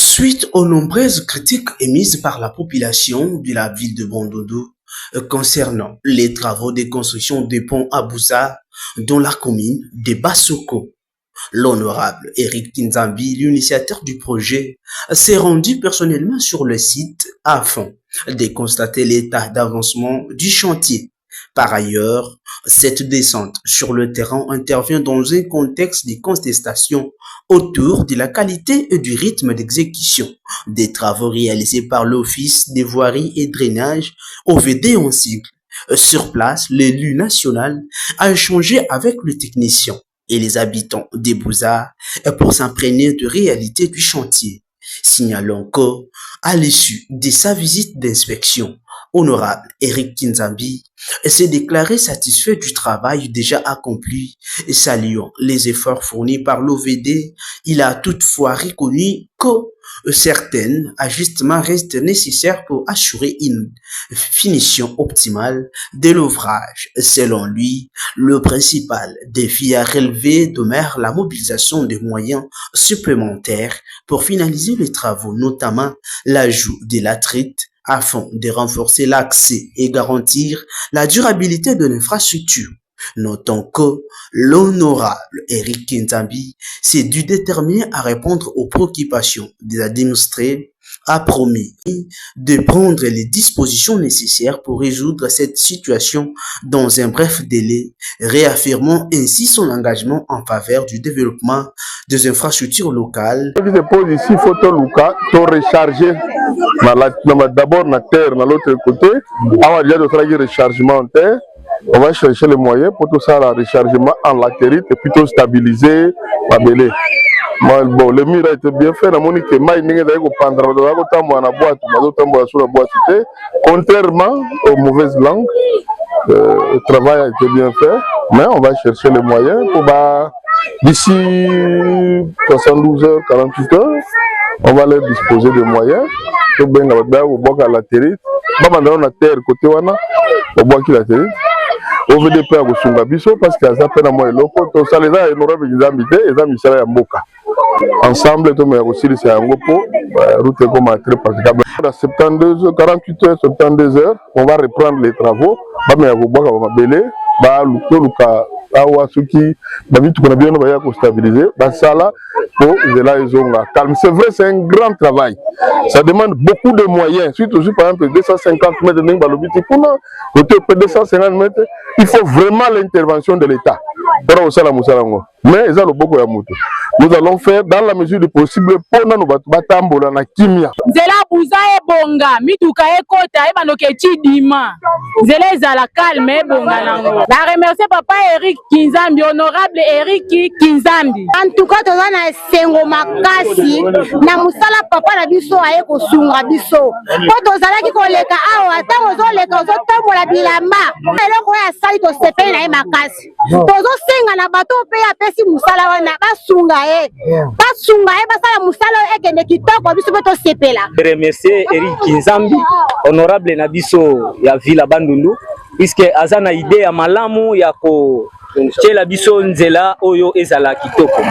Suite aux nombreuses critiques émises par la population de la ville de Bandundu concernant les travaux de construction des ponts à Bouza dans la commune de Bassoko, l'honorable Eric Kinzambi, l'initiateur du projet, s'est rendu personnellement sur le site afin de constater l'état d'avancement du chantier. Par ailleurs, cette descente sur le terrain intervient dans un contexte de contestation autour de la qualité et du rythme d'exécution des travaux réalisés par l'Office des voiries et drainage OVD en sigle. Sur place, l'élu national a échangé avec le technicien et les habitants des Bouza pour s'imprégner de réalité du chantier, signalant que, à l'issue de sa visite d'inspection, honorable Eric Kinzambi s'est déclaré satisfait du travail déjà accompli et saluant les efforts fournis par l'OVD. Il a toutefois reconnu que certains ajustements restent nécessaires pour assurer une finition optimale de l'ouvrage. Selon lui, le principal défi à relever demeure la mobilisation de moyens supplémentaires pour finaliser les travaux, notamment l'ajout de latérite afin de renforcer l'accès et garantir la durabilité de l'infrastructure. Notons que l'honorable Eric Kinzambi s'est dû déterminer à répondre aux préoccupations des administrés, a promis de prendre les dispositions nécessaires pour résoudre cette situation dans un bref délai, réaffirmant ainsi son engagement en faveur du développement des infrastructures locales. Ici, il faut tout recharger. D'abord, la terre, de l'autre côté, avant déjà de faire le rechargement en terre, on va chercher les moyens pour tout ça, le rechargement en latérite et plutôt stabiliser la belée. Bon, le mur a été bien fait, contrairement aux mauvaises langues, le travail a été bien fait, mais on va chercher les moyens pour d'ici 72 heures, 48 heures, on va leur disposer de moyens pour bien la latérite, la terre côté wana, au bois qui latérite. On veut des plans au Sungabiso parce qu'il y a ça peine à moi et l'autre. Tout ça, les gens, ils n'auraient pas d'habiter, ils ont mis ça à Mboka. Ensemble, tout le monde aussi, c'est un groupe, route comme très praticable. Dans 72 heures, 48 heures, 72 heures, on va reprendre les travaux. On va belé, stabiliser. Calme. C'est vrai, c'est un grand travail. Ça demande beaucoup de moyens. Surtout, par exemple, 250 mètres de 250 mètres, il faut vraiment l'intervention de l'État. Mais nous allons faire dans la mesure du possible pour nous batambola na kimia. Zela Bouza e bonga, mituka e kota e banoke chidima. Zela ezala calme e bonga nango. La remercier papa Eric Kinzambi, honorable Eric Kinzambi. En tout cas, toza na sengo makasi na musala papa na biso aye ko sunga biso. Po tozala ki koleka awa tango zo leka zo tambola bilamba. Eloko ya sali to sepela na e makasi. Tozo senga na bato pe ya pesi musala wana basunga basunga basala musala ekende kitoko biso beto sepela. Remercier Eric Kinzambi, honorable na biso ya Villa Bandundu, puisque azana idée ya malamu ya ko chela biso nzela oyo ezala kitoko.